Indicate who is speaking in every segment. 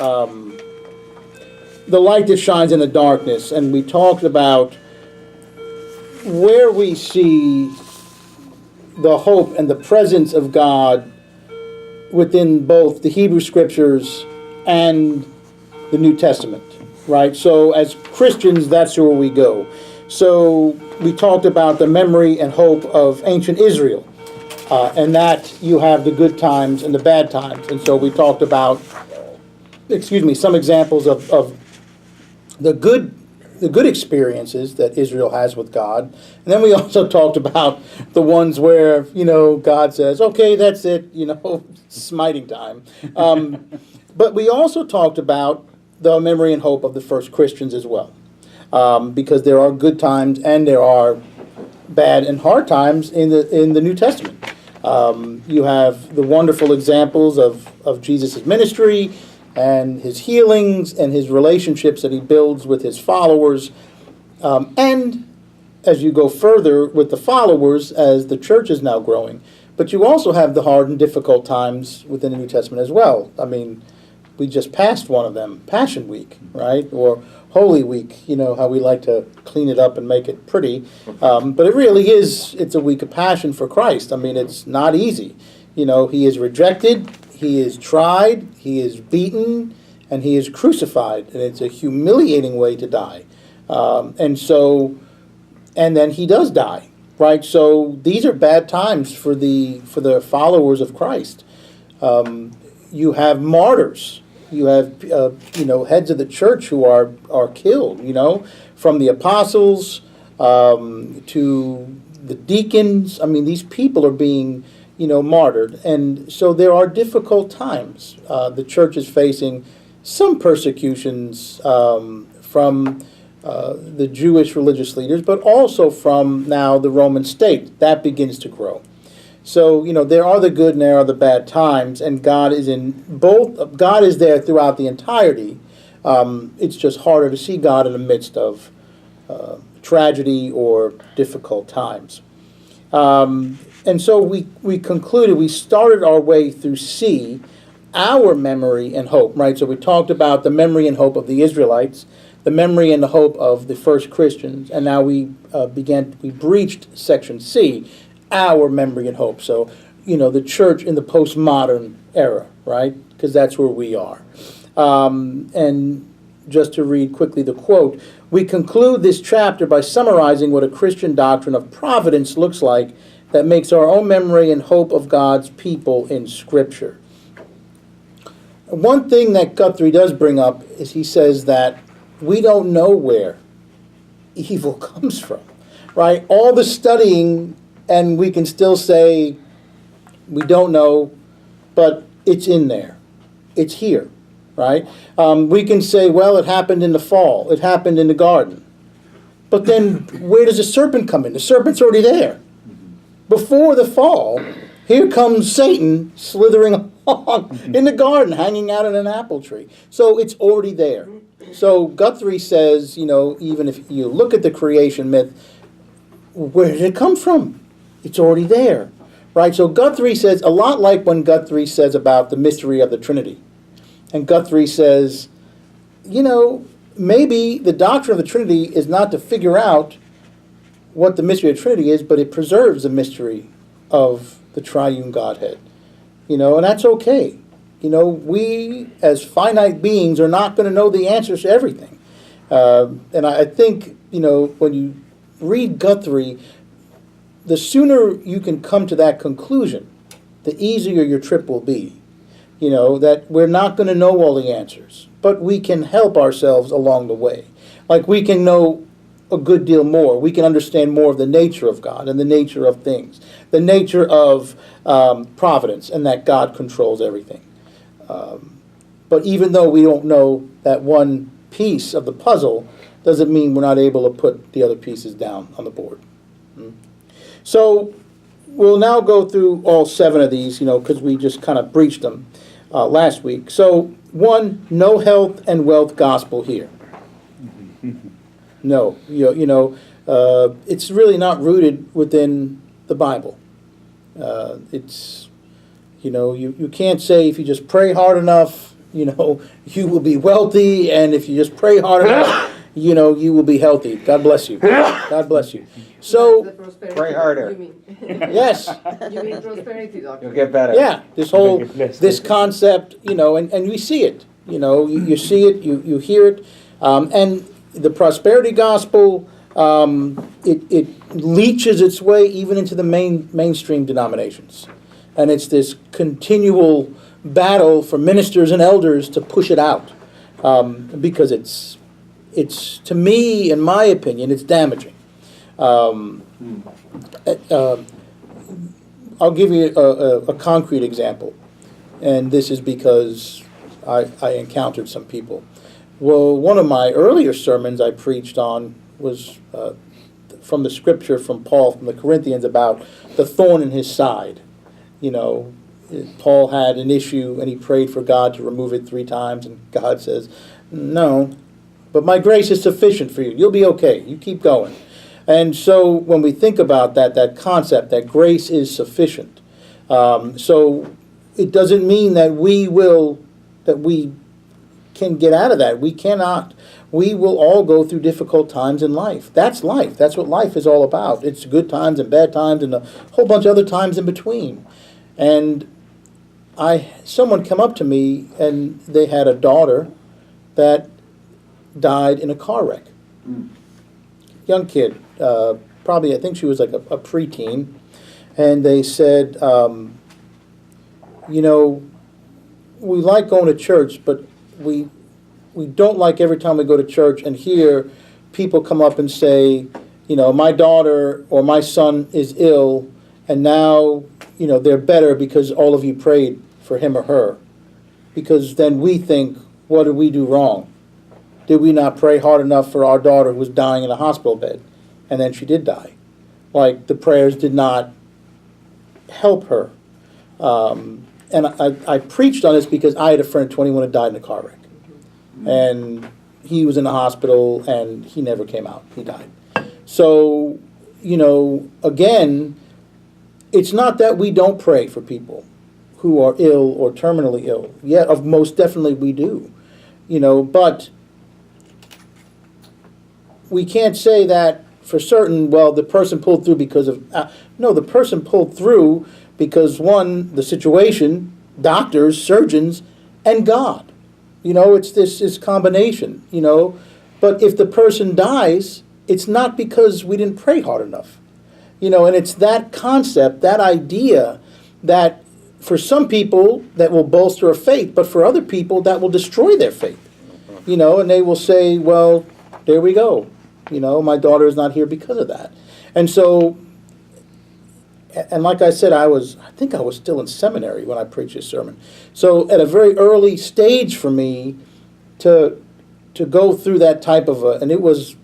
Speaker 1: the light that shines in the darkness, and we talked about where we see the hope and the presence of God within both the Hebrew Scriptures and the New Testament, right? So as Christians, that's where we go. So we talked about the memory and hope of ancient Israel, and that you have the good times and the bad times. And so we talked about, some examples of the good experiences that Israel has with God. And then we also talked about the ones where, God says, okay, that's it, smiting time. But we also talked about the memory and hope of the first Christians as well. Because there are good times and there are bad and hard times in the New Testament. You have the wonderful examples of Jesus' ministry and his healings and his relationships that he builds with his followers. And as you go further with the followers, as the church is now growing. But you also have the hard and difficult times within the New Testament as well. I mean, we just passed one of them, Passion Week, right? Or Holy Week, how we like to clean it up and make it pretty. But it really is, it's a week of passion for Christ. I mean, it's not easy. He is rejected, he is tried, he is beaten, and he is crucified. And it's a humiliating way to die. And then he does die, right? So these are bad times for the followers of Christ. You have martyrs. You have, heads of the church who are killed, from the apostles to the deacons. I mean, these people are being, martyred. And so there are difficult times. The church is facing some persecutions from the Jewish religious leaders, but also from now the Roman state. That begins to grow. So, there are the good and there are the bad times, and God is in both. God is there throughout the entirety. It's just harder to see God in the midst of tragedy or difficult times. And so we concluded, we started our way through C, our memory and hope, right? So we talked about the memory and hope of the Israelites, the memory and the hope of the first Christians, and now we breached section C, our memory and hope. So, the church in the postmodern era, right? Because that's where we are. And just to read quickly the quote, we conclude this chapter by summarizing what a Christian doctrine of providence looks like that makes our own memory and hope of God's people in Scripture. One thing that Guthrie does bring up is he says that we don't know where evil comes from, right? All the studying, and we can still say we don't know, but it's in there. It's here, right? We can say, well, it happened in the fall. It happened in the garden. But then where does the serpent come in? The serpent's already there. Before the fall, here comes Satan slithering along in the garden, hanging out in an apple tree. So it's already there. So Guthrie says, even if you look at the creation myth, where did it come from? It's already there, right? So Guthrie says, a lot like when Guthrie says about the mystery of the Trinity. And Guthrie says, maybe the doctrine of the Trinity is not to figure out what the mystery of the Trinity is, but it preserves the mystery of the triune Godhead. And that's okay. We as finite beings are not going to know the answers to everything. And I think, when you read Guthrie, the sooner you can come to that conclusion, the easier your trip will be. That we're not going to know all the answers, but we can help ourselves along the way. Like we can know a good deal more. We can understand more of the nature of God and the nature of things, the nature of providence, and that God controls everything. But even though we don't know that one piece of the puzzle, doesn't mean we're not able to put the other pieces down on the board. So we'll now go through all 7 of these, because we just kind of breached them last week. So 1, no health and wealth gospel here. No, it's really not rooted within the Bible. It's, you can't say if you just pray hard enough, you will be wealthy, and if you just pray hard enough, you will be healthy. God bless you. God bless you. So,
Speaker 2: pray harder.
Speaker 3: You mean?
Speaker 1: yes.
Speaker 3: You mean prosperity, doctor?
Speaker 2: You'll get better.
Speaker 1: Yeah, this concept, and we see it. You see it, you hear it, and the prosperity gospel, it leaches its way even into the mainstream denominations, and it's this continual battle for ministers and elders to push it out, because it's to me, in my opinion, it's damaging. I'll give you a concrete example, and this is because I encountered some people. Well, one of my earlier sermons I preached on was from the scripture from Paul from the Corinthians about the thorn in his side. Paul had an issue and he prayed for God to remove it 3 times, and God says, no, but my grace is sufficient for you. You'll be okay. You keep going. And so when we think about that concept, that grace is sufficient, so it doesn't mean that we can get out of that. We cannot. We will all go through difficult times in life. That's life. That's what life is all about. It's good times and bad times and a whole bunch of other times in between. And someone come up to me and they had a daughter that died in a car wreck. Young kid, probably I think she was like a preteen, and they said, we like going to church, but we don't like every time we go to church and hear people come up and say, my daughter or my son is ill, and now, they're better because all of you prayed for him or her. Because then we think, what did we do wrong? Did we not pray hard enough for our daughter who was dying in a hospital bed? And then she did die. Like, the prayers did not help her. And I preached on this because I had a friend, 21, who died in a car wreck. And he was in the hospital, and he never came out. He died. So, again, it's not that we don't pray for people who are ill or terminally ill. Yeah, most definitely we do. But we can't say that for certain, well, the person pulled through because of... no, the person pulled through because, one, the situation, doctors, surgeons, and God. It's this combination, But if the person dies, it's not because we didn't pray hard enough. And it's that concept, that idea, that for some people that will bolster a faith, but for other people that will destroy their faith. And they will say, well, there we go. My daughter is not here because of that. And so, and like I said, I think I was still in seminary when I preached this sermon. So at a very early stage for me to go through that type of and it was,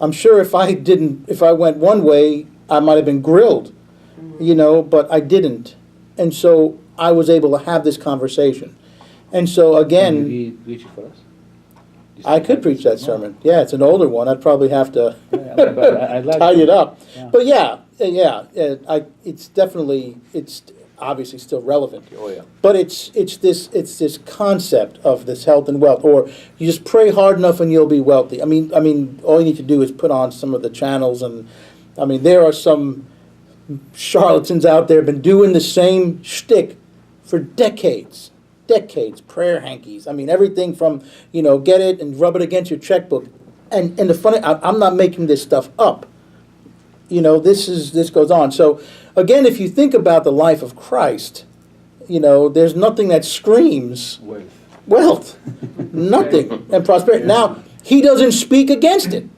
Speaker 1: I'm sure if I went one way, I might have been grilled, but I didn't. And so I was able to have this conversation. And so again...
Speaker 4: Can you reach it for us?
Speaker 1: I could preach that sermon. Yeah, it's an older one. I'd probably have to
Speaker 4: I'd like
Speaker 1: tidy it up.
Speaker 4: Yeah.
Speaker 1: But it's obviously still relevant.
Speaker 4: Oh yeah.
Speaker 1: But it's this concept of this health and wealth, or you just pray hard enough and you'll be wealthy. I mean, all you need to do is put on some of the channels, and there are some charlatans out there been doing the same shtick for decades. Prayer hankies. Everything from, get it and rub it against your checkbook. And the funny, I'm not making this stuff up. This goes on. So, again, if you think about the life of Christ, there's nothing that screams wealth. Nothing. And prosperity. Yeah. Now, he doesn't speak against it.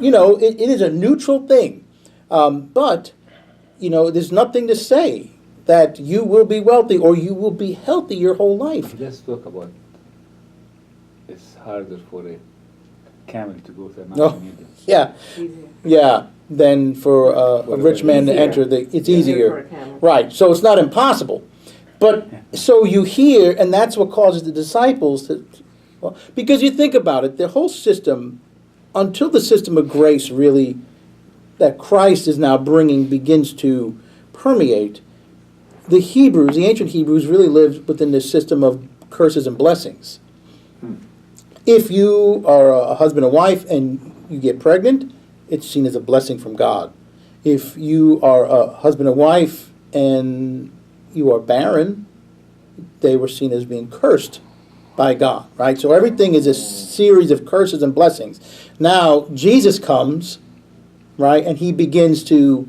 Speaker 1: It is a neutral thing. But, there's nothing to say that you will be wealthy or you will be healthy your whole life.
Speaker 4: Let's talk about it's harder for a camel to go through a mountain.
Speaker 1: Yeah, than for a rich man to enter. It's easier. Right, so it's not impossible. But so you hear, and that's what causes the disciples to... Well, because you think about it, the whole system, until the system of grace really, that Christ is now bringing, begins to permeate, the ancient Hebrews really lived within this system of curses and blessings. If you are a husband and wife and you get pregnant, it's seen as a blessing from God. If you are a husband and wife and you are barren, they were seen as being cursed by God, right? So everything is a series of curses and blessings. Now, Jesus comes, right, and he begins to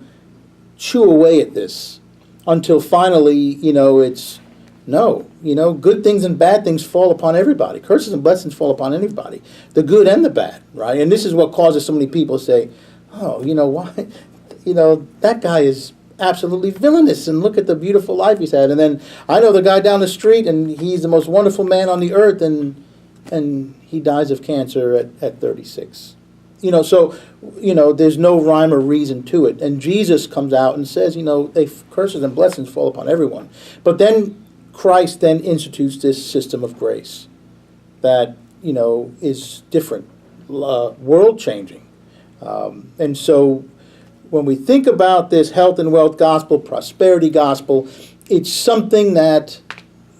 Speaker 1: chew away at this until finally, it's no. Good things and bad things fall upon everybody. Curses and blessings fall upon anybody, the good and the bad, right? And this is what causes so many people to say, oh, why? That guy is absolutely villainous, and look at the beautiful life he's had. And then I know the guy down the street, and he's the most wonderful man on the earth, and he dies of cancer at 36. So there's no rhyme or reason to it. And Jesus comes out and says, curses and blessings fall upon everyone. But then Christ then institutes this system of grace that, is different, world-changing. And so when we think about this health and wealth gospel, prosperity gospel, it's something that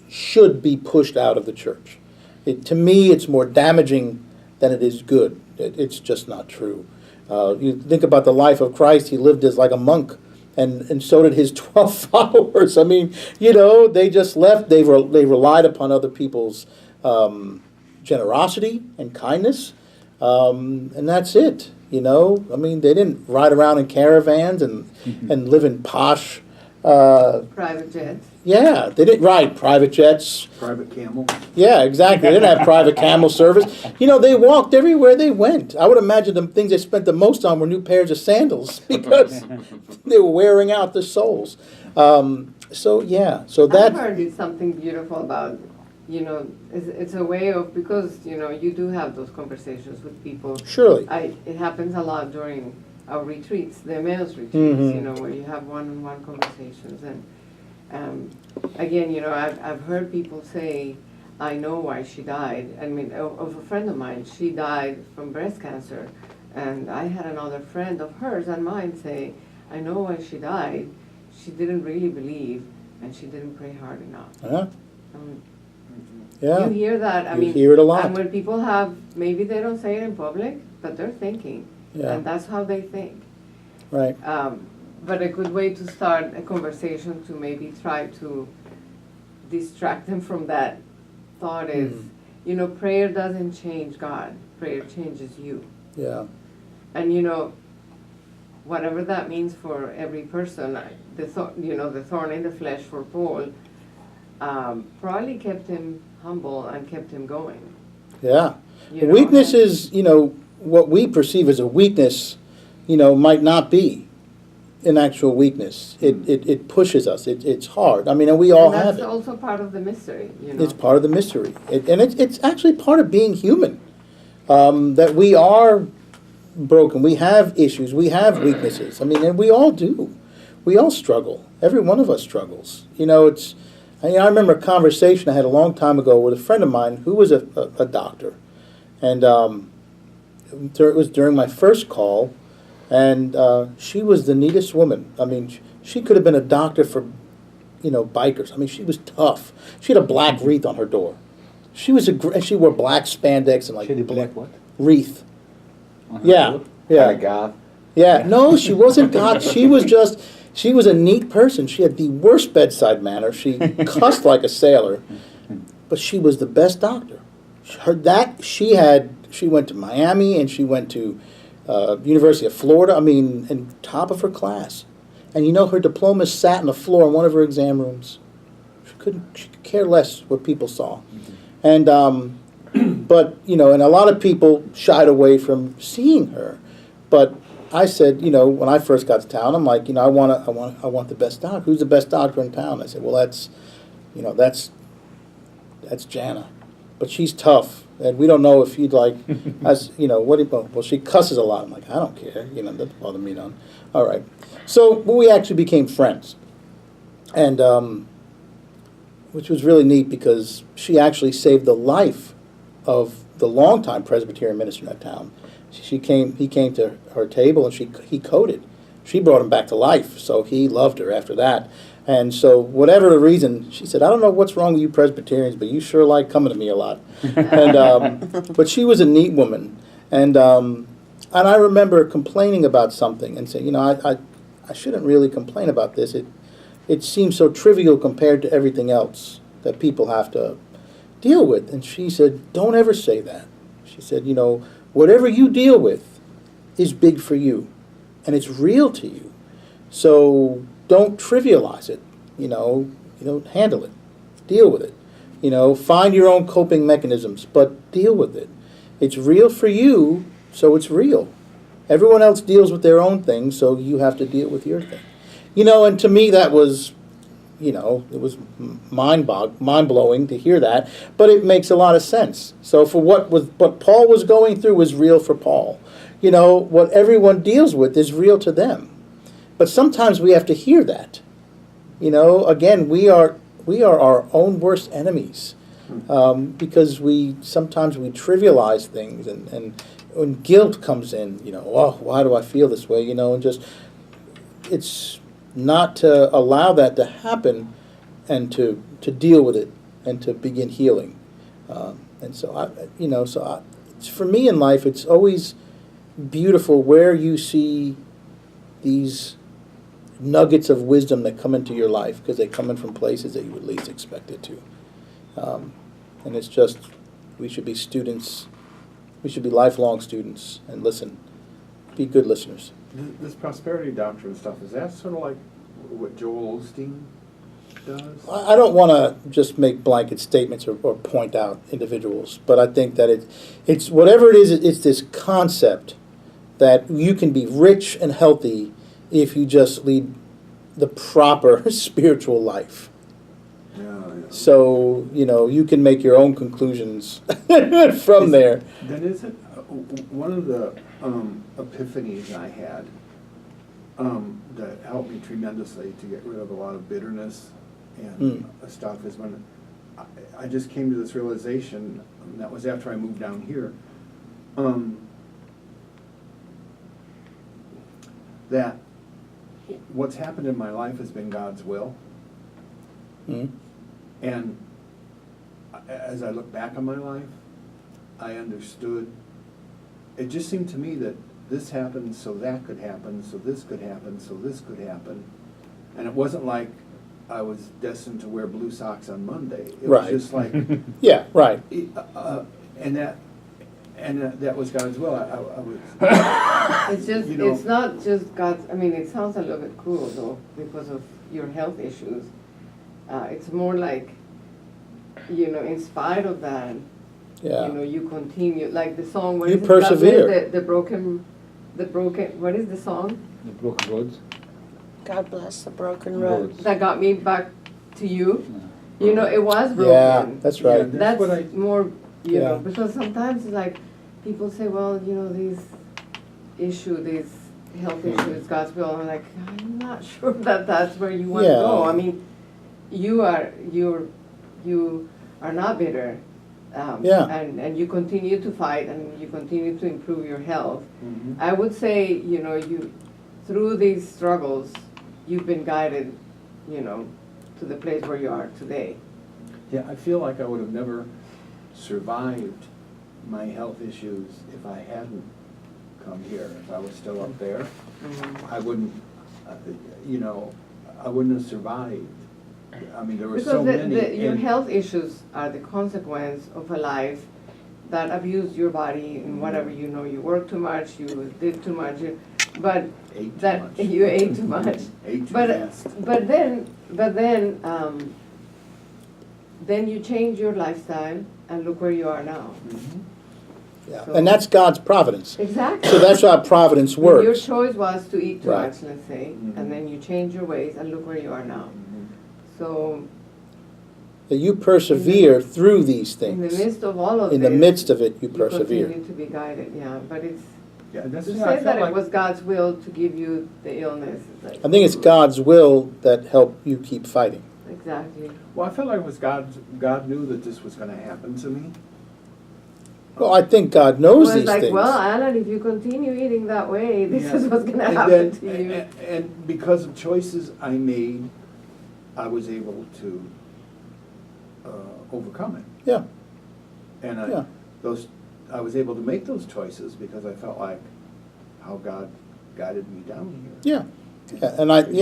Speaker 1: should be pushed out of the church. To me, it's more damaging than it is good. It's just not true. You think about the life of Christ, he lived as like a monk, and so did his 12 followers. I mean, they just left. They relied upon other people's generosity and kindness, and that's it. They didn't ride around in caravans and live in posh
Speaker 3: Private jets.
Speaker 1: Yeah, they didn't ride private jets.
Speaker 2: Private camel.
Speaker 1: Yeah, exactly. They didn't have private camel service. They walked everywhere they went. I would imagine the things they spent the most on were new pairs of sandals because they were wearing out their soles. So that.
Speaker 3: I've heard it's something beautiful about, it's a way of, because, you do have those conversations with people.
Speaker 1: Surely.
Speaker 3: It happens a lot during our retreats, the men's retreats, where you have one-on-one conversations. And again, I've heard people say, I know why she died. I mean, of a friend of mine, she died from breast cancer. And I had another friend of hers and mine say, I know why she died. She didn't really believe, and she didn't pray hard enough.
Speaker 1: Yeah. Yeah.
Speaker 3: You hear that.
Speaker 1: You hear it a lot.
Speaker 3: And when people maybe they don't say it in public, but they're thinking.
Speaker 1: Yeah.
Speaker 3: And that's how they think.
Speaker 1: Right.
Speaker 3: But a good way to start a conversation to maybe try to distract them from that thought is, prayer doesn't change God. Prayer changes you.
Speaker 1: Yeah.
Speaker 3: And whatever that means for every person, the thorn in the flesh for Paul probably kept him humble and kept him going.
Speaker 1: Yeah. Weakness is, what we perceive as a weakness, might not be an actual weakness. It pushes us. It's hard. I mean, and we all have it.
Speaker 3: That's also part of the mystery,
Speaker 1: It's part of the mystery. It's actually part of being human. That we are broken. We have issues. We have weaknesses. I mean, and we all do. We all struggle. Every one of us struggles. I remember a conversation I had a long time ago with a friend of mine who was a doctor. And it was during my first call, and she was the neatest woman. I mean, she could have been a doctor for, bikers. I mean, she was tough. She had a black wreath on her door. She wore black spandex and
Speaker 4: She had a black what?
Speaker 1: wreath.
Speaker 4: On her
Speaker 1: Yeah,
Speaker 4: door?
Speaker 1: yeah.
Speaker 2: Kind of goth.
Speaker 1: Yeah, no, she wasn't God. She was a neat person. She had the worst bedside manner. She cussed like a sailor, but she was the best doctor. She went to Miami and she went to University of Florida. I mean, in top of her class. And her diploma sat on the floor in one of her exam rooms. She could care less what people saw. And but and a lot of people shied away from seeing her. But I said, when I first got to town, I'm like, I want the best doctor. Who's the best doctor in town? I said, well, that's Jana, but she's tough, and we don't know if you'd like, well, she cusses a lot. I'm like, I don't care, that doesn't bother me none. All right, so we actually became friends, and which was really neat because she actually saved the life of the longtime Presbyterian minister in that town. He came to her table and he coded. She brought him back to life, so he loved her after that. And so, whatever the reason, she said, I don't know what's wrong with you Presbyterians, but you sure like coming to me a lot. And but she was a neat woman. And I remember complaining about something and saying, I shouldn't really complain about this. It seems so trivial compared to everything else that people have to deal with. And she said, don't ever say that. She said, whatever you deal with is big for you, and it's real to you. So don't trivialize it, handle it, deal with it. Find your own coping mechanisms, but deal with it. It's real for you, so it's real. Everyone else deals with their own thing, so you have to deal with your thing. And to me that was, it was mind-blowing to hear that, but it makes a lot of sense. So for what Paul was going through was real for Paul. What everyone deals with is real to them. But sometimes we have to hear that. Again, we are our own worst enemies, because sometimes we trivialize things, and when guilt comes in, why do I feel this way? And just it's not to allow that to happen, and to deal with it and to begin healing. And so for me in life, it's always beautiful where you see these nuggets of wisdom that come into your life, because they come in from places that you would least expect it to. And it's just, we should be students. We should be lifelong students and listen. Be good listeners.
Speaker 2: This prosperity doctrine stuff, is that sort of like what Joel Osteen does?
Speaker 1: I don't want to just make blanket statements or point out individuals, but I think that it's whatever it is, it's this concept that you can be rich and healthy if you just lead the proper spiritual life.
Speaker 2: Yeah.
Speaker 1: So, you can make your own conclusions from there.
Speaker 2: Then is it one of the epiphanies I had that helped me tremendously to get rid of a lot of bitterness and stuff is when I just came to this realization, and that was after I moved down here, that what's happened in my life has been God's will. And as I look back on my life, I understood, it just seemed to me that this happened so that could happen, so this could happen, so this could happen. And it wasn't like I was destined to wear blue socks on Monday. It
Speaker 1: Right.
Speaker 2: was just like,
Speaker 1: Yeah, right.
Speaker 2: and that was God's will. I was.
Speaker 3: It's just, it's not just God's, it sounds a little bit cruel though, because of your health issues. It's more like, in spite of that,
Speaker 1: Yeah.
Speaker 3: you continue, like the song, what
Speaker 1: You
Speaker 3: is it?
Speaker 1: persevere.
Speaker 3: The broken, what is the song?
Speaker 4: The broken roads.
Speaker 5: God bless the broken road.
Speaker 3: That got me back to you.
Speaker 4: Yeah.
Speaker 3: It was broken.
Speaker 1: Yeah, that's right.
Speaker 2: Yeah.
Speaker 3: That's
Speaker 2: what I-
Speaker 3: more,
Speaker 1: Yeah.
Speaker 3: because sometimes it's like, people say, well, these health issues, God's will. I'm like, I'm not sure that that's where you want to
Speaker 1: Yeah.
Speaker 3: go. You are not bitter.
Speaker 1: Yeah.
Speaker 3: And you continue to fight, and you continue to improve your health.
Speaker 2: Mhm.
Speaker 3: I would say, you through these struggles, you've been guided, to the place where you are today.
Speaker 2: Yeah, I feel like I would have never survived my health issues if I hadn't come here. If I was still up there, I wouldn't, I wouldn't have survived. There were so
Speaker 3: Because
Speaker 2: many.
Speaker 3: your
Speaker 2: and-
Speaker 3: health issues are the consequence of a life that abused your body in whatever, you worked too much, you did too much, but
Speaker 2: Ate too
Speaker 3: that
Speaker 2: much.
Speaker 3: you ate too much.
Speaker 2: Ate too
Speaker 3: But
Speaker 2: fast.
Speaker 3: then you change your lifestyle, and look where you are now.
Speaker 2: Mhm.
Speaker 1: Yeah.
Speaker 3: So-
Speaker 1: And that's God's providence.
Speaker 3: Exactly.
Speaker 1: So that's how providence
Speaker 3: Your
Speaker 1: works.
Speaker 3: choice was to eat too
Speaker 1: Right.
Speaker 3: much, let's say,
Speaker 2: Mhm.
Speaker 3: and then you change your ways, and look where you are now.
Speaker 2: Mhm.
Speaker 3: So
Speaker 1: That you persevere through these
Speaker 3: in the
Speaker 1: things.
Speaker 3: midst of all of
Speaker 1: In
Speaker 3: this,
Speaker 1: the midst of it, you
Speaker 3: you
Speaker 1: persevere.
Speaker 3: continue to be guided, yeah. But it's
Speaker 2: Yeah, that's
Speaker 3: to
Speaker 2: I
Speaker 3: say
Speaker 2: felt
Speaker 3: that
Speaker 2: like,
Speaker 3: it was God's will to give you the illness. Is like,
Speaker 1: I think it's God's will that helped you keep fighting.
Speaker 3: Exactly.
Speaker 2: well, I felt like it was God knew that this was going to happen to me.
Speaker 1: Well, I think God
Speaker 3: It
Speaker 1: knows
Speaker 3: was
Speaker 1: these
Speaker 3: like,
Speaker 1: things.
Speaker 3: well, Alan, if you continue eating that way, this
Speaker 2: Yeah.
Speaker 3: is what's going to
Speaker 2: And
Speaker 3: happen
Speaker 2: then-
Speaker 3: to you.
Speaker 2: And because of choices I made I was able to overcome it.
Speaker 1: Yeah.
Speaker 2: And
Speaker 1: Yeah.
Speaker 2: I was able to make those choices because I felt like how God guided me down here.
Speaker 1: Yeah. Yeah. And I
Speaker 2: Just,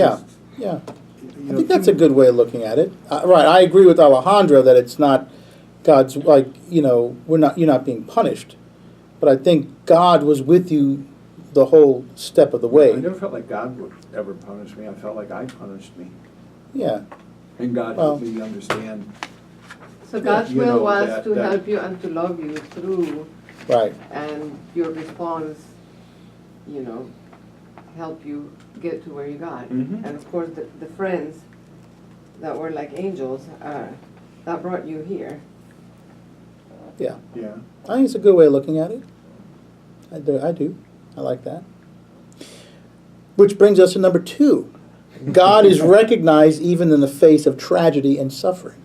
Speaker 1: yeah.
Speaker 2: you
Speaker 1: I
Speaker 2: know,
Speaker 1: think that's a good way of looking at it. Right. I agree with Alejandro that it's not God's, like, you're not being punished. But I think God was with you the whole step of the
Speaker 2: I
Speaker 1: way.
Speaker 2: never felt like God would ever punish me. I felt like I punished me.
Speaker 1: Yeah.
Speaker 2: And God helped me understand.
Speaker 3: So God's
Speaker 2: You
Speaker 3: will
Speaker 2: know,
Speaker 3: was
Speaker 2: that-
Speaker 3: to
Speaker 2: that-
Speaker 3: help you and to love you through,
Speaker 1: Right.
Speaker 3: and your response, help you get to where you got.
Speaker 2: Mhm.
Speaker 3: And of course, the friends that were like angels, that brought you here.
Speaker 1: Yeah.
Speaker 2: Yeah.
Speaker 1: I think it's a good way of looking at it. I do. I like that. Which brings us to number 2. God is recognized even in the face of tragedy and suffering.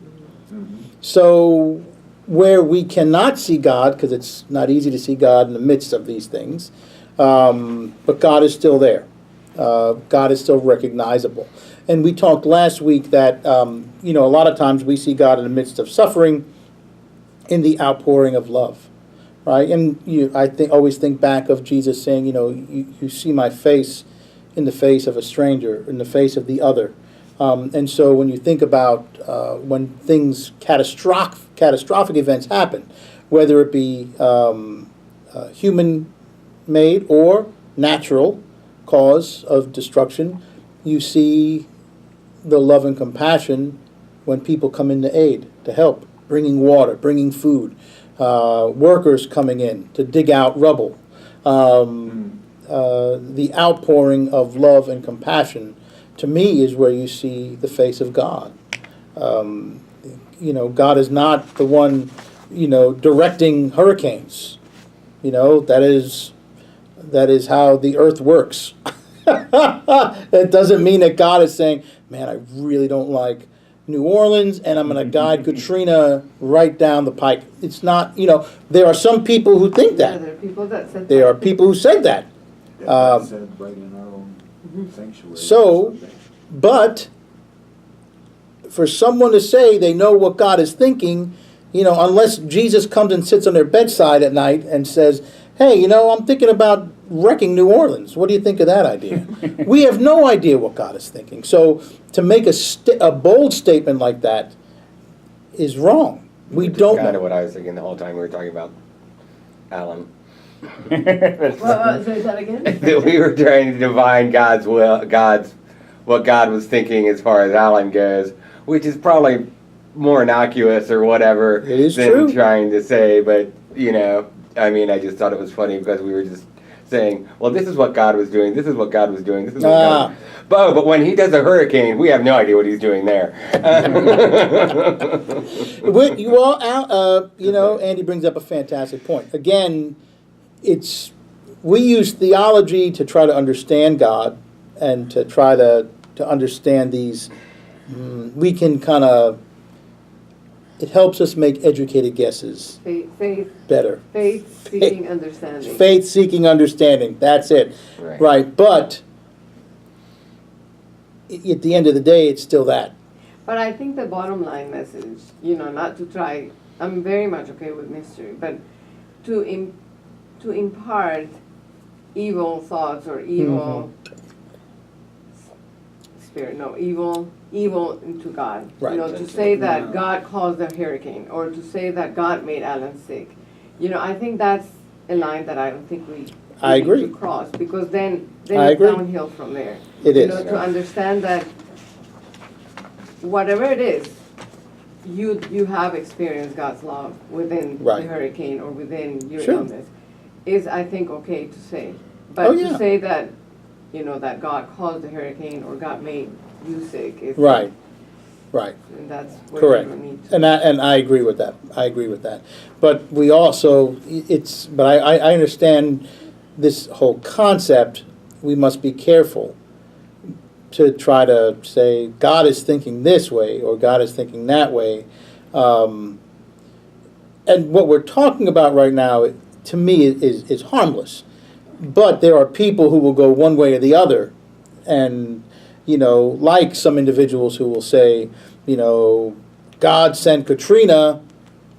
Speaker 2: Mhm.
Speaker 1: So where we cannot see God, because it's not easy to see God in the midst of these things, but God is still there. God is still recognizable. And we talked last week that, a lot of times we see God in the midst of suffering in the outpouring of love, right? And always think back of Jesus saying, you see my face in the face of a stranger, in the face of the other. And so when you think about when things, catastrophic events happen, whether it be human-made or natural cause of destruction, you see the love and compassion when people come in to aid, to help, bringing water, bringing food, workers coming in to dig out rubble. The outpouring of love and compassion, to me, is where you see the face of God. God is not the one, directing hurricanes. That is how the earth works. That doesn't mean that God is saying, man, I really don't like New Orleans, and I'm going to guide Katrina right down the pike. It's not, there are some people who think
Speaker 3: Yeah,
Speaker 1: that.
Speaker 3: there are people that said
Speaker 1: There are
Speaker 3: that.
Speaker 1: people who said that.
Speaker 2: Yeah, God said right in our own sanctuary.
Speaker 1: So-
Speaker 2: on Sunday.
Speaker 1: But for someone to say they know what God is thinking, unless Jesus comes and sits on their bedside at night and says, hey, I'm thinking about wrecking New Orleans. What do you think of that idea? We have no idea what God is thinking. So to make a bold statement like that is wrong. We
Speaker 6: Which is
Speaker 1: don't
Speaker 6: kind of
Speaker 1: know.
Speaker 6: what I was thinking the whole time we were talking about Alan.
Speaker 3: Well, say that again?
Speaker 6: That we were trying to divine God's will, what God was thinking as far as Alan goes, which is probably more innocuous or whatever
Speaker 1: It is
Speaker 6: than
Speaker 1: true.
Speaker 6: trying to say. But I just thought it was funny because we were just saying, well, this is what God was doing. This is what God was doing. This is what God. But when he does a hurricane, we have no idea what he's doing there.
Speaker 1: Andy brings up a fantastic point. Again, we use theology to try to understand God and to try to understand these. We can kind of. It helps us make educated guesses
Speaker 3: Faith,
Speaker 1: better.
Speaker 3: seeking understanding.
Speaker 1: Faith-seeking understanding. That's it. Right. But at the end of the day, it's still that.
Speaker 3: But I think the bottom line message, not to try, I'm very much okay with mystery, but to impart evil thoughts or evil spirit, evil into God.
Speaker 1: Right.
Speaker 3: To say that God caused the hurricane or to say that God made Alan sick. I think that's a line that I don't think we
Speaker 1: I
Speaker 3: need
Speaker 1: agree.
Speaker 3: to cross, because then
Speaker 1: I
Speaker 3: it's
Speaker 1: agree.
Speaker 3: downhill from there.
Speaker 1: It is.
Speaker 3: To understand that whatever it is, you have experienced God's love within
Speaker 1: Right.
Speaker 3: the hurricane or within your
Speaker 1: Sure.
Speaker 3: illness, is I think okay to say. But
Speaker 1: Oh, yeah.
Speaker 3: to say that, that God caused the hurricane or God made you sick is
Speaker 1: Right.
Speaker 3: And that's where
Speaker 1: Correct.
Speaker 3: we need to.
Speaker 1: And I agree with that. But we also, I understand this whole concept. We must be careful to try to say God is thinking this way or God is thinking that way. And what we're talking about right now, to me, is harmless. But there are people who will go one way or the other, and like some individuals who will say, God sent Katrina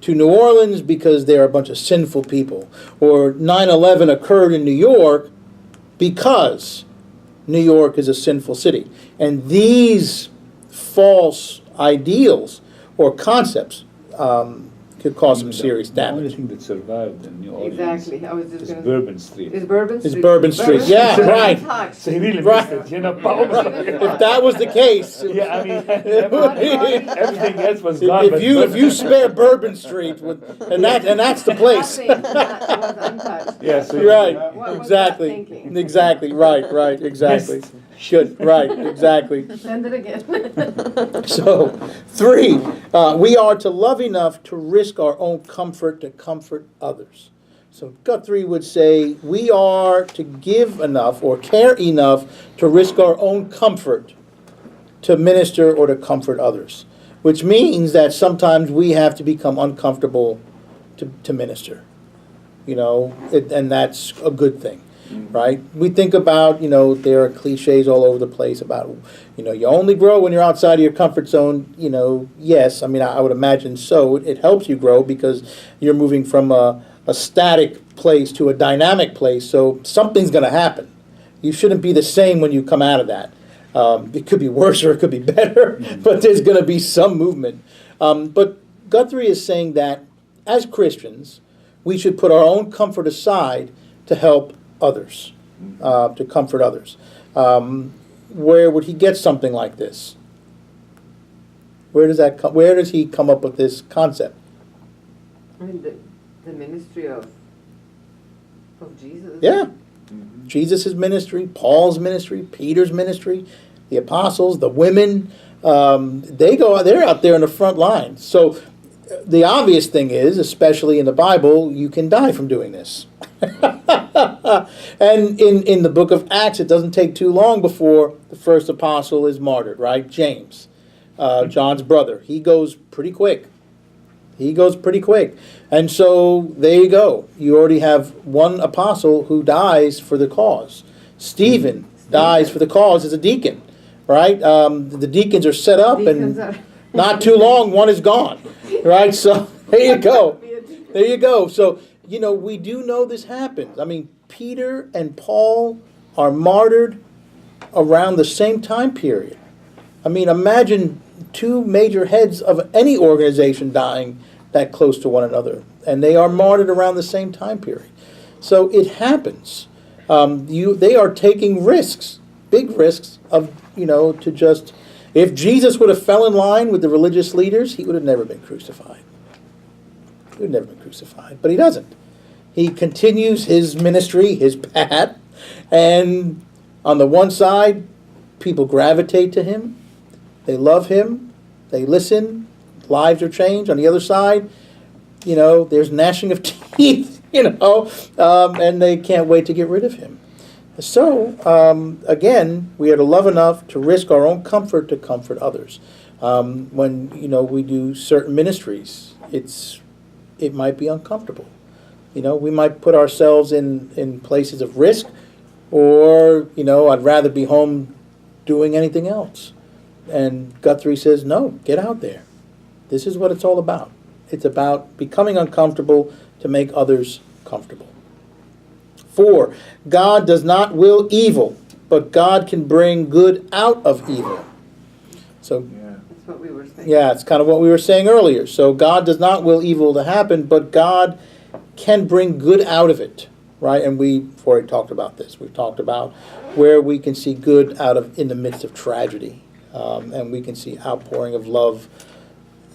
Speaker 1: to New Orleans because they're a bunch of sinful people. Or 9/11 occurred in New York because New York is a sinful city. And these false ideals or concepts could cause some serious
Speaker 4: The only
Speaker 1: damage.
Speaker 4: thing that survived in New Orleans
Speaker 3: Exactly, I was just
Speaker 4: is
Speaker 3: gonna.
Speaker 4: Bourbon Street.
Speaker 3: Is Bourbon
Speaker 1: Is
Speaker 3: Street?
Speaker 1: Bourbon Street, yeah, right.
Speaker 4: So he really
Speaker 1: Right.
Speaker 4: missed it, Paul.
Speaker 1: If that was the case,
Speaker 4: Yeah, I mean,
Speaker 3: Yeah.
Speaker 4: everything else was gone. but
Speaker 1: if you spare Bourbon Street, and that's the place.
Speaker 3: Nothing, it was untouched.
Speaker 4: Yeah, so
Speaker 1: Right,
Speaker 3: What was
Speaker 1: exactly,
Speaker 3: that thinking?
Speaker 1: exactly, right, exactly. Good, right, exactly.
Speaker 3: Send it again.
Speaker 1: So, 3, we are to love enough to risk our own comfort to comfort others. So Guthrie would say we are to give enough or care enough to risk our own comfort to minister or to comfort others, which means that sometimes we have to become uncomfortable to minister, and that's a good thing. Right? We think about, there are cliches all over the place about, you only grow when you're outside of your comfort zone. Yes, I would imagine so. It helps you grow because you're moving from a static place to a dynamic place, so something's going to happen. You shouldn't be the same when you come out of that. It could be worse or it could be better, but there's going to be some movement. But Guthrie is saying that as Christians, we should put our own comfort aside to help others, to comfort others. Where would he get something like this? Where does he come up with this concept?
Speaker 3: I mean, the ministry of Jesus.
Speaker 1: Yeah. Jesus' ministry, Paul's ministry, Peter's ministry, the apostles, the women, they're out there in the front line. So the obvious thing is, especially in the Bible, you can die from doing this. And in the book of Acts, it doesn't take too long before the first apostle is martyred, right? James, John's brother. He goes pretty quick. And so there you go. You already have one apostle who dies for the cause. Stephen dies for the cause as a deacon, right? The deacons are set up,
Speaker 3: Deacons
Speaker 1: and
Speaker 3: are-
Speaker 1: not too long, one is gone, right? So there you go. There you go. So, we do know this happens. Peter and Paul are martyred around the same time period. Imagine 2 major heads of any organization dying that close to one another, and they are martyred around the same time period. So it happens. They are taking risks, big risks of, to just, if Jesus would have fell in line with the religious leaders, he would have never been crucified. But he doesn't. He continues his ministry, his path, and on the one side, people gravitate to him, they love him, they listen, lives are changed. On the other side, there's gnashing of teeth, and they can't wait to get rid of him. So, again, we are to love enough to risk our own comfort to comfort others. When, we do certain ministries, it might be uncomfortable. We might put ourselves in places of risk, or, I'd rather be home doing anything else. And Guthrie says, no, get out there. This is what it's all about. It's about becoming uncomfortable to make others comfortable. 4, God does not will evil, but God can bring good out of evil. So,
Speaker 3: That's what we were saying.
Speaker 1: yeah, it's kind of what we were saying earlier. So God does not will evil to happen, but God can bring good out of it, right? And we've already talked about this. We've talked about where we can see good in the midst of tragedy, and we can see outpouring of love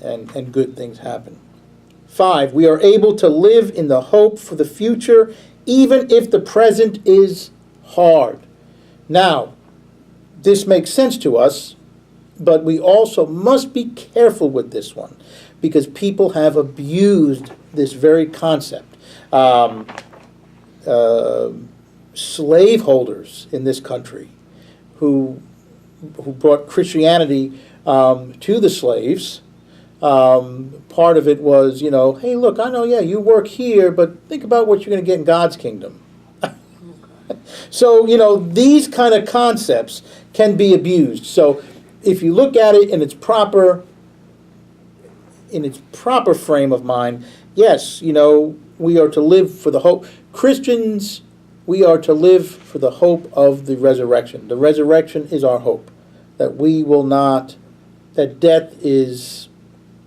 Speaker 1: and good things happen. 5, we are able to live in the hope for the future, even if the present is hard. Now, this makes sense to us, but we also must be careful with this one, because people have abused this very concept. Slaveholders in this country who brought Christianity to the slaves, part of it was, hey, look, I know, yeah, you work here, but think about what you're going to get in God's kingdom. So, these kind of concepts can be abused. So if you look at it in its proper frame of mind, yes, we are to live for the hope. Christians, we are to live for the hope of the resurrection. The resurrection is our hope, that death is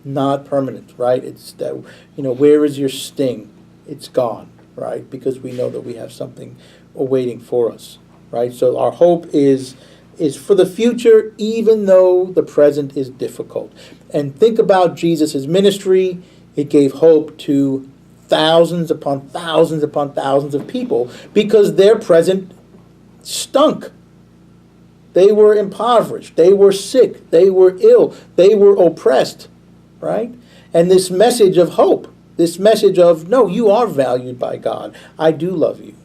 Speaker 1: not permanent, right? It's that, where is your sting? It's gone, right? Because we know that we have something awaiting for us, right? So our hope is for the future, even though the present is difficult. And think about Jesus' ministry. It gave hope to thousands upon thousands upon thousands of people because their present stunk. They were impoverished. They were sick. They were ill. They were oppressed, right? And this message of hope, this message of, no, you are valued by God. I do love you,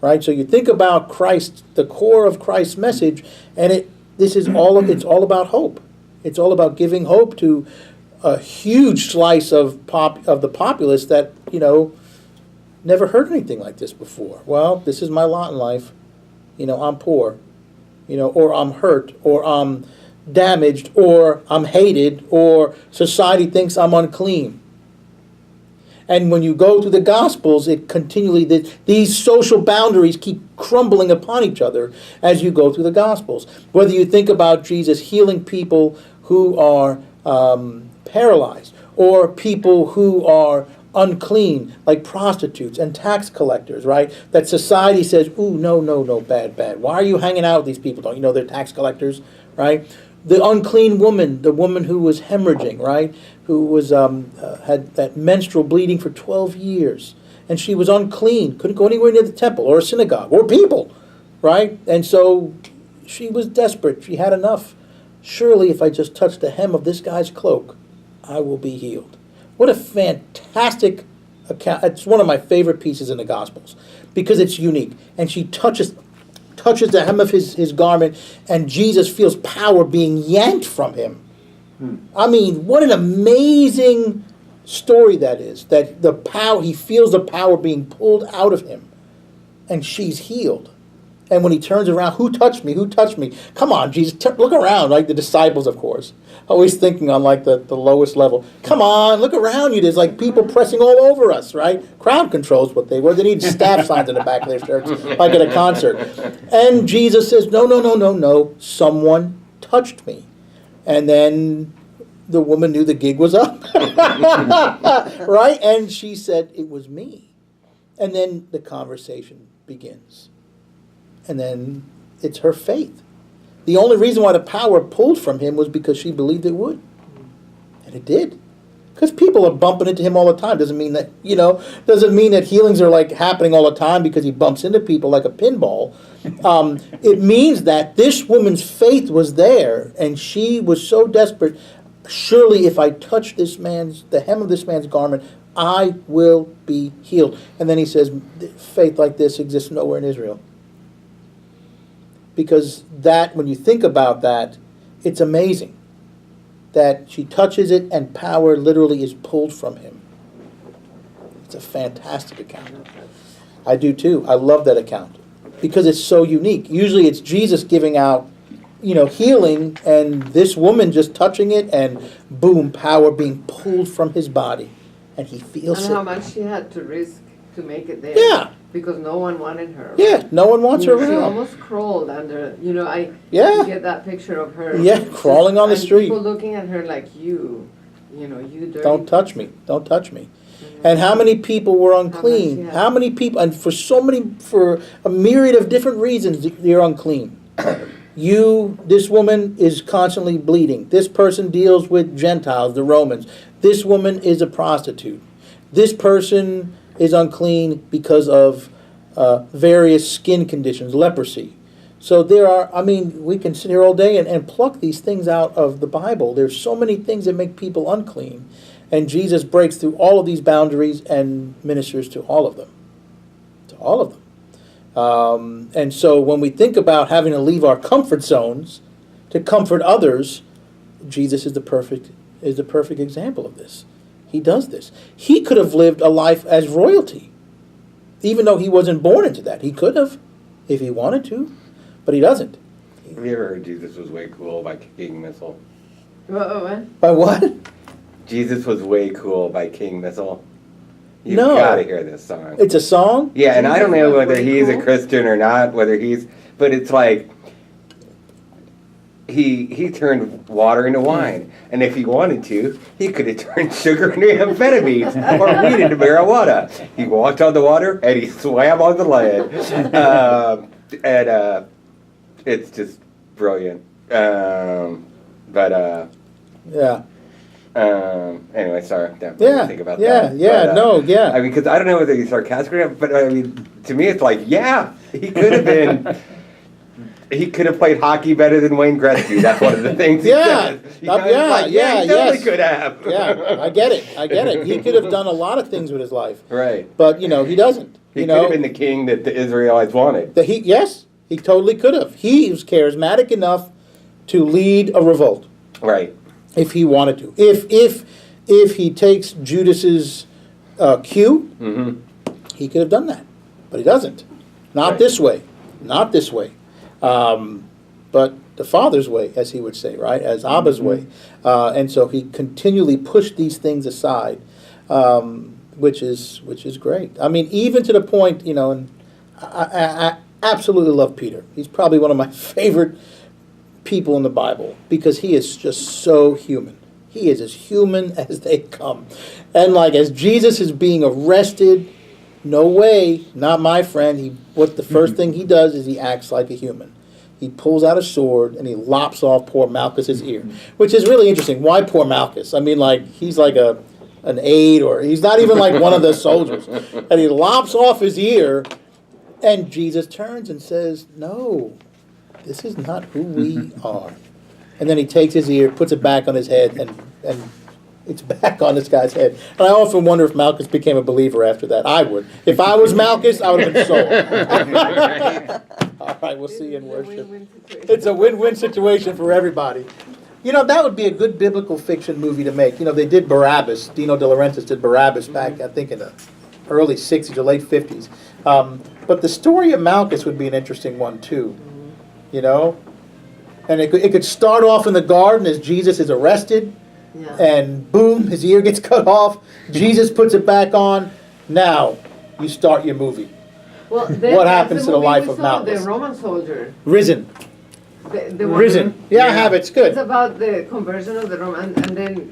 Speaker 1: right? So you think about Christ, the core of Christ's message, and it's all about hope. It's all about giving hope to a huge slice of the populace that, never heard anything like this before. Well, this is my lot in life. I'm poor. Or I'm hurt, or I'm damaged, or I'm hated, or society thinks I'm unclean. And when you go through the Gospels, it continually, these social boundaries keep crumbling upon each other as you go through the Gospels. Whether you think about Jesus healing people who are paralyzed, or people who are unclean, like prostitutes and tax collectors, right? That society says, ooh, no, bad. Why are you hanging out with these people? Don't you know they're tax collectors, right? The unclean woman, the woman who was hemorrhaging, right? Who was had that menstrual bleeding for 12 years. And she was unclean, couldn't go anywhere near the temple or a synagogue or people, right? And so she was desperate. She had enough. Surely if I just touch the hem of this guy's cloak, I will be healed. What a fantastic account. It's one of my favorite pieces in the Gospels because it's unique. And she touches the hem of his garment, and Jesus feels power being yanked from him. I mean, what an amazing story that is. That he feels the power being pulled out of him, and she's healed. And when he turns around, who touched me? Who touched me? Come on, Jesus, look around. Like the disciples, of course. Always thinking on like the lowest level. Come on, look around you. There's like people pressing all over us, right? Crowd control's what they were. They need staff signs in the back of their shirts, like at a concert. And Jesus says, no. Someone touched me. And then the woman knew the gig was up. Right? And she said, it was me. And then the conversation begins. And then it's her faith. The only reason why the power pulled from him was because she believed it would. And it did. Because people are bumping into him all the time. Doesn't mean that healings are like happening all the time because he bumps into people like a pinball. It means that this woman's faith was there and she was so desperate. Surely if I touch the hem of this man's garment, I will be healed. And then he says, faith like this exists nowhere in Israel. Because when you think about that, it's amazing that she touches it and power literally is pulled from him. It's a fantastic account. I do too. I love that account because it's so unique. Usually it's Jesus giving out, healing, and this woman just touching it, and boom, power being pulled from his body, and he feels it.
Speaker 3: And how much she had to risk to make it there.
Speaker 1: Yeah.
Speaker 3: Because no one wanted her.
Speaker 1: Yeah, no one wants her around.
Speaker 3: She almost crawled under, you get that picture of her.
Speaker 1: Yeah, crawling on the street.
Speaker 3: People looking at her like, you dirty.
Speaker 1: Don't touch me. Don't touch me. Mm-hmm. And how many people were unclean? How many people, and for a myriad of different reasons, they're unclean. This woman is constantly bleeding. This person deals with Gentiles, the Romans. This woman is a prostitute. This person is unclean because of various skin conditions, leprosy. So we can sit here all day and pluck these things out of the Bible. There's so many things that make people unclean. And Jesus breaks through all of these boundaries and ministers to all of them. To all of them. And so when we think about having to leave our comfort zones to comfort others, Jesus is the perfect example of this. He does this. He could have lived a life as royalty, even though he wasn't born into that. He could have, if he wanted to, but he doesn't.
Speaker 6: Have you ever heard Jesus was way cool by King Missile?
Speaker 3: What?
Speaker 1: By what?
Speaker 6: Jesus was way cool by King Missile. You've
Speaker 1: No.
Speaker 6: gotta hear this song.
Speaker 1: It's a song?
Speaker 6: Yeah, and I don't know
Speaker 3: Jesus was
Speaker 6: whether
Speaker 3: way
Speaker 6: he's a
Speaker 3: cool?
Speaker 6: Christian or not, but it's like he turned water into wine, and if he wanted to, he could have turned sugar into amphetamines or weed into marijuana. He walked on the water and he swam on the land, and it's just brilliant.
Speaker 1: Yeah.
Speaker 6: Anyway, sorry.
Speaker 1: Yeah.
Speaker 6: Think about
Speaker 1: Yeah.
Speaker 6: that.
Speaker 1: Yeah.
Speaker 6: But,
Speaker 1: No. Yeah.
Speaker 6: I mean, because I don't know whether he's sarcastic or not, but I mean, to me, it's like, yeah, he could have been. He could have played hockey better than Wayne Gretzky. That's one of the things.
Speaker 1: Yeah.
Speaker 6: He kind of like, he totally
Speaker 1: yes.
Speaker 6: could have.
Speaker 1: Yeah. I get it. He could have done a lot of things with his life,
Speaker 6: Right.
Speaker 1: but he doesn't.
Speaker 6: He could have been the king that the Israelites wanted.
Speaker 1: Yes, he totally could have. He was charismatic enough to lead a revolt
Speaker 6: Right.
Speaker 1: if he wanted to. If he takes Judas's cue,
Speaker 6: Mm-hmm.
Speaker 1: he could have done that, but he doesn't. Not
Speaker 6: Right.
Speaker 1: this way. Not this way. But the Father's way, as he would say, right? As Abba's way. And so he continually pushed these things aside, which is great. I mean, even to the point, and I absolutely love Peter. He's probably one of my favorite people in the Bible because he is just so human. He is as human as they come. And like as Jesus is being arrested, no way, not my friend. What the first thing he does is he acts like a human. He pulls out a sword and he lops off poor Malchus's ear, which is really interesting. Why poor Malchus? I mean, like he's like an aide, or he's not even like one of the soldiers. And he lops off his ear, and Jesus turns and says, "No, this is not who we are." And then he takes his ear, puts it back on his head, and it's back on this guy's head. And I often wonder if Malchus became a believer after that. I would. If I was Malchus, I would have been sold. All right, we'll see you in worship. It's a win-win situation for everybody. That would be a good biblical fiction movie to make. They did Barabbas. Dino De Laurentiis did Barabbas back, I think, in the early 60s or late 50s. But the story of Malchus would be an interesting one, too. And it could start off in the garden as Jesus is arrested.
Speaker 3: Yeah.
Speaker 1: And boom, his ear gets cut off. Jesus puts it back on. Now, you start your movie.
Speaker 3: Well,
Speaker 1: What happens to the life of Malchus?
Speaker 3: The Roman soldier.
Speaker 1: Risen.
Speaker 3: The one-
Speaker 1: Risen. Yeah, I have it. It's good.
Speaker 3: It's about the conversion of the Roman, and then